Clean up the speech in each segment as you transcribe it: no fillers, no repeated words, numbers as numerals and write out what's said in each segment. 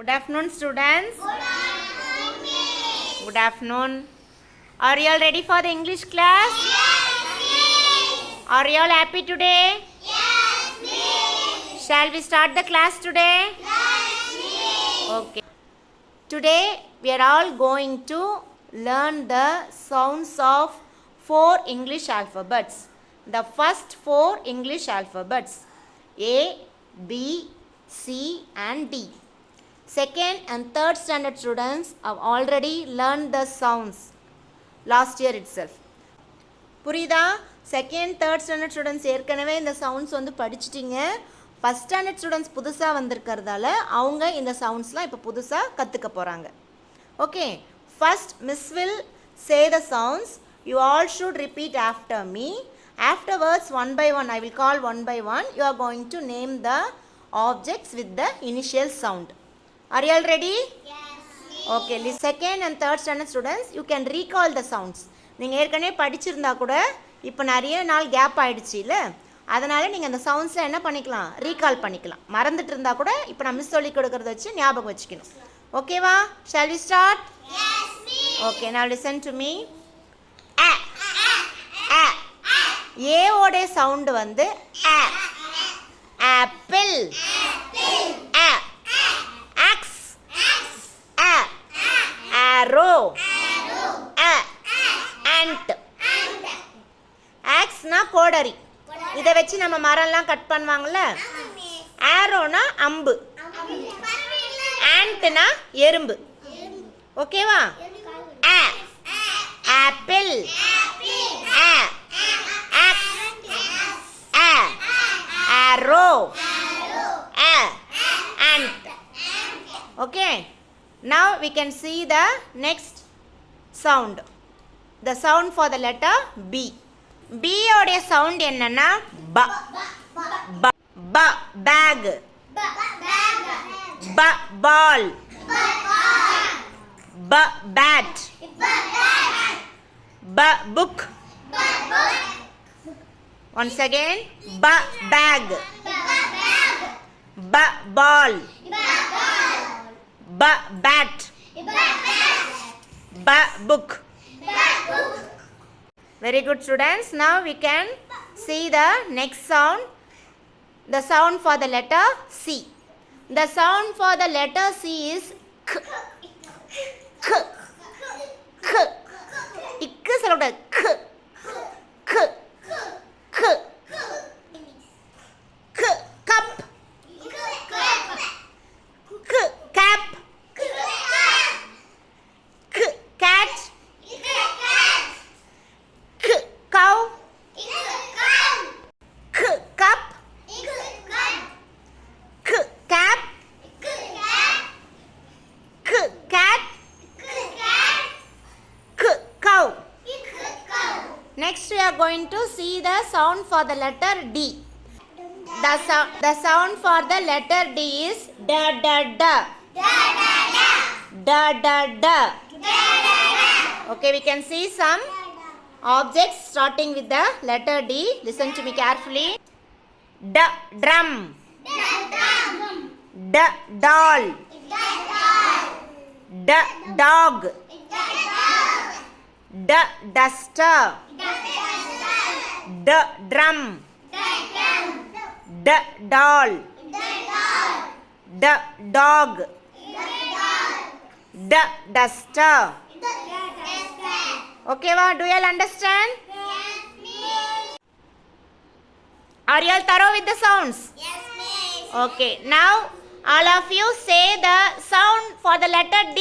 Good afternoon, students. Good afternoon, Miss. Good afternoon. Are you all ready for the English class? Yes, Miss. Are you all happy today? Yes, Miss. Shall we start the class today? Yes, Miss. Okay. Today we are all going to learn the sounds of 4 English alphabets. The first 4 English alphabets. A, B, C and D. Second and third standard students have already learned the sounds last year itself. புரியுதா? Second third standard students ஏற்கனவே இந்த sounds வந்து படிச்சிட்டிங்க. First standard students புதுசாக வந்திருக்கிறதால அவங்க இந்த சவுண்ட்ஸ்லாம் இப்போ புதுசாக கற்றுக்க போகிறாங்க. Okay, first miss will say the sounds. You all should repeat after me. Afterwards, one by one, I will call one by one. You are going to name the objects with the initial sound. Are you all ready? Yes, Miss. Okay, second and third standard students, you can recall the sounds. நீங்கள் ஏற்கனவே படிச்சிருந்தா கூட இப்போ நிறைய நாள் gap ஆகிடுச்சு இல்லை, அதனால் நீங்கள் அந்த சவுண்ட்ஸை என்ன பண்ணிக்கலாம், ரீகால் பண்ணிக்கலாம். மறந்துட்டு இருந்தால் கூட இப்போ நான் மிஸ் சொல்லி கொடுக்கறத வச்சு ஞாபகம் வச்சுக்கணும். ஓகேவா? Shall we start? Yes, Miss. Okay, now listen to me. A. A ஓட சவுண்ட் வந்து A. Apple. A. Axe. A. Arrow. A. Ant. Axeனா கோடரி. இதை வச்சு நம்ம மரம்லாம் கட் பண்ணுவாங்கல்ல. Arrowனா அம்பு. Antனா எறும்பு. ஓகேவா? A. Apple. A. Axe. A. Arrow. A. Ant. Okay. Now we can see the next sound. The sound for the letter B. B ஓடைய sound என்னன்னா B. B. Bag. B. Ball. B. Bat. B. Book. Once again. B. Bag. B. Ball. B. Bat. B. Book. Very good, students. Now we can see the next sound. The sound for the letter C. The sound for the letter C is K. K. K. Ikku சொல்லக்கூடாது. K. K. K. K. Cup. K. Cap. K. Cat. K. Cow. K. Cup. K. Cap. K. Cat. K. Cow. Next we are going to see the sound for the letter D. The sound for the letter D is da da da. Da da da. Okay, we can see some objects starting with the letter D. Listen to me carefully. D. Drum. D. Doll. D. Dog. D. Duster. D. Drum. D. Doll. D. Dog. D. Duster. Okay, do you all understand? Are you all thorough with the sounds? Yes, Miss. Okay, now all of you say the sound for the letter D.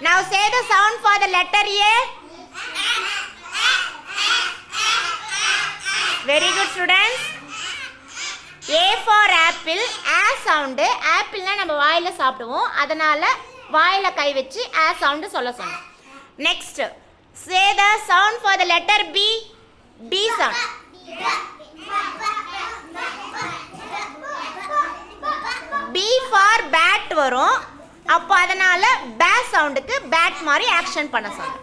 Now say the sound for the letter A. Very good, students. A for apple. A sound. Apple na நம்ம வாயில சாப்பிடுவோம், அதனால வாயில கை வச்சு A sound சொல்ல சொன்னோம். Next, say the sound for the letter B. B sound. B for bat வரும். அப்போ அதனால பே சவுண்டுக்கு பேட் மாதிரி ஆக்ஷன் பண்ண சொன்னோம்.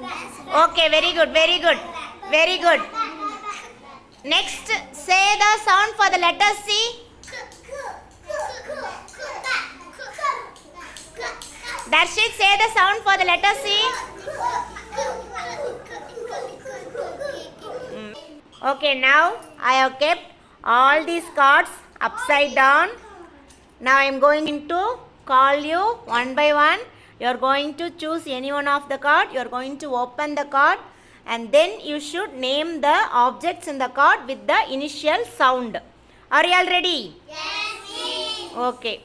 Okay, very good, very good, very good. Next, Say the sound for the letter C. Darshit, say the sound for the letter C. Okay, now I have kept all these cards upside down. Now I am going to call you one by one. You are going to choose any one of the card. You are going to open the card and then you should name the objects in the card with the initial sound. Are you all ready? Yes, miss. Okay.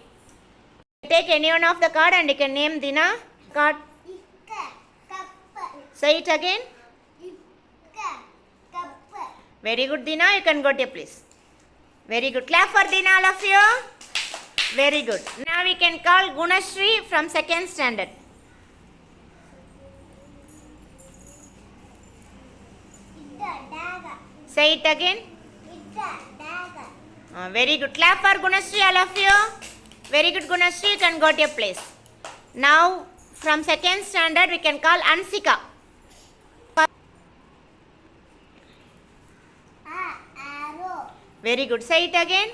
Take any one of the card and you can name Dina card. Say it again. Very good, Dina. You can go to your place. Very good. Clap for Dina, all of you. Very good. Now we can call Gunashri from 2nd standard. Say it again. Very good. Clap for Gunashri, all of you. Very good, Gunashri. You can go to your place. Now from 2nd standard we can call Ansika. Very good. Say it again.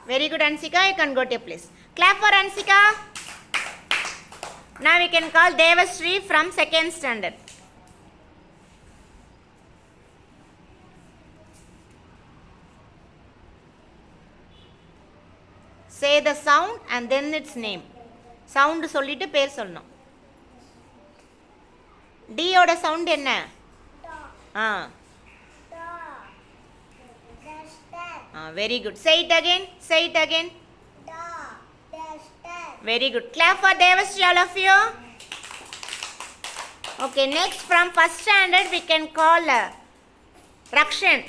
Very good, Ansika. You can go to your place. Clap for Ansika. Now we can call Devashree from 2nd standard. Say the sound and then its name. Sound சொல்லிட்டு பேர் சொல்லணும். D ஓட sound என்ன? Very good. Say it again. Say it again. Very good. Clap for Devashree, all of you. Okay, next from 1st standard we can call Rakshan.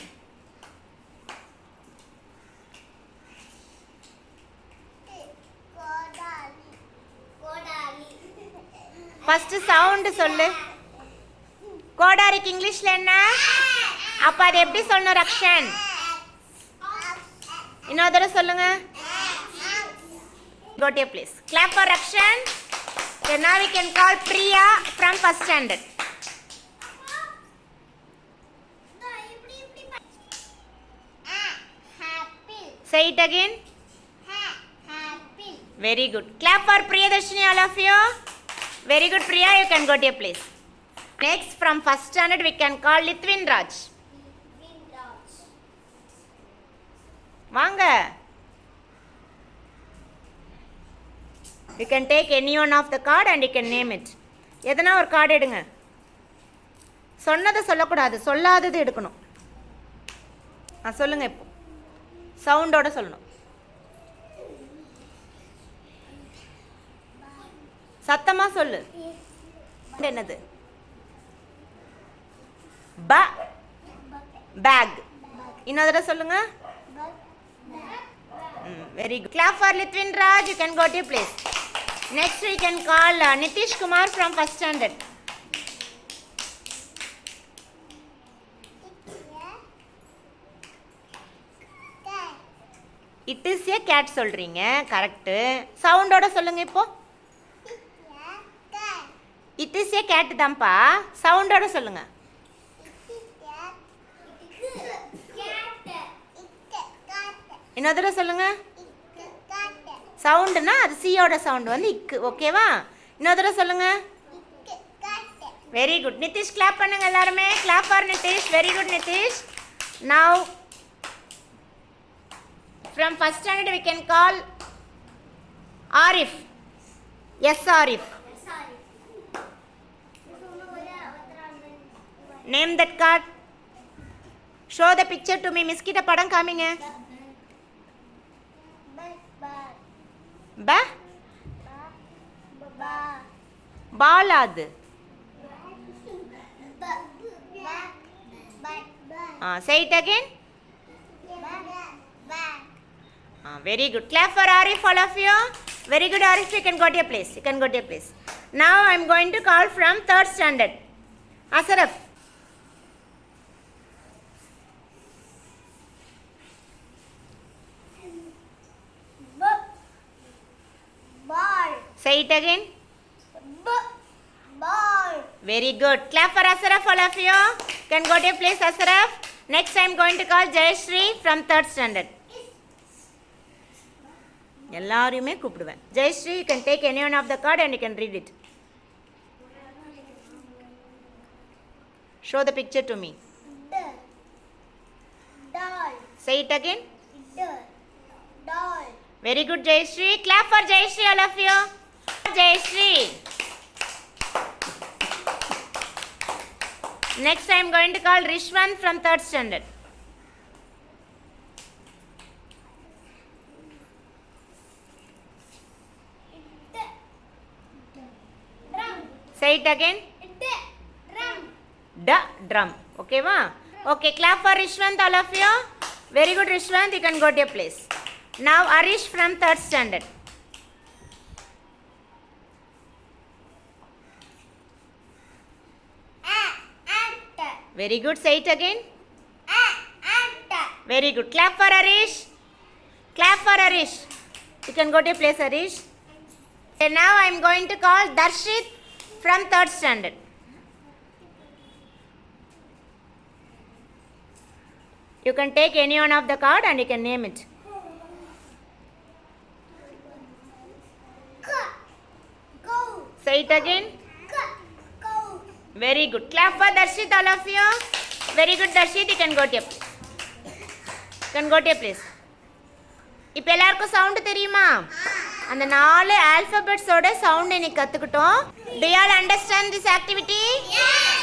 First sound சொல்லு. கோடாரிக்கு இங்கிலீஷ்ல என்ன? அப்ப அது எப்படி சொல்லணும் ரக்ஷன்? இன்னொரு தடவை சொல்லுங்க. Go to your place. Clap for Rakshan. Okay, now we can call Priya from 1st standard. Say it again. Very good. Clap for Priyadarshini, all of you. Very good, Priya. You can go to your place. Next, from 1st standard, we can call Litwin Raj. வாங்க. You can take any one of the card and you can name it. எதனா ஒரு card எடுங்க. சொன்னதை சொல்லக்கூடாது, சொல்லாதது எடுக்கணும். சொல்லுங்க இப்போ. சவுண்டோட சொல்லணும். சத்தமா சொல்லு. என்னது? பேக். இன்னொரு தடவை சொல்லுங்க. Very good. Clap for Litwin Raj. You can go to your place. Next we can call Nitish Kumar from 1st standard. It is a cat சொல்றீங்க. கரெக்ட். சவுண்டோட சொல்லுங்க இப்போ. It is a cat தான்ப்பா. சவுண்டோட சொல்லுங்க. இன்னொரு தடவை சொல்லுங்க. சவுண்டுனா அது சியோட சவுண்ட் வந்து இக்கு. ஓகேவா? இன்னொரு தடவை சொல்லுங்க. Very good. நிதிஷ் கிளாப் பண்ணுங்க எல்லாருமே. Clap for Nitish. Very good Nitish. Now from 1st standard we can call Arif. Yes, Arif. Name that card. Show the picture to me. Miss கிட்ட படம் காமிங்க. பால் அது. Say it again. Very good. Clap for Arif, all of you. Very good, Arif. You can go to your place. You can go to your place. Now I am going to call from 3rd standard. Asraf. Ball. Say it again. Ball. Very good. Clap for Asraf, all of you. You can go to your place, Asraf. Next I am going to call Jayashree from 3rd standard. எல்லாரையுமே கூப்பிடுவேன். Jayashree, you can take any one of the card and you can read it. Show the picture to me. Doll. Say it again. Doll. Very good, Jayashree. Clap for Jayashree, all of you. Jayashree. Next I am going to call Rishwan from 3rd standard. Drum. Say it again. Drum. Drum. Okay, va? Okay, clap for Rishwant, all of you. Very good, Rishwant. You can go to your place. Now, Arish from 3rd standard. Ant. Very good. Say it again. Ant. Very good. Clap for Arish. Clap for Arish. You can go to your place, Arish. Okay, now I am going to call Darshit from 3rd standard. You can take any one of the card and you can name it. Go. Say it again. Go. Very good. Clap for Darshit, all of you. Very good, Darshit. You can go to your place. You can go to your place. இப்போ எல்லாருக்கும் sound தெரியுமா? அந்த 4 ஆல்பபெட்ஸோட sound இன்னைக்கு கத்துக்கிட்டோம். Do you all understand this activity? Yes.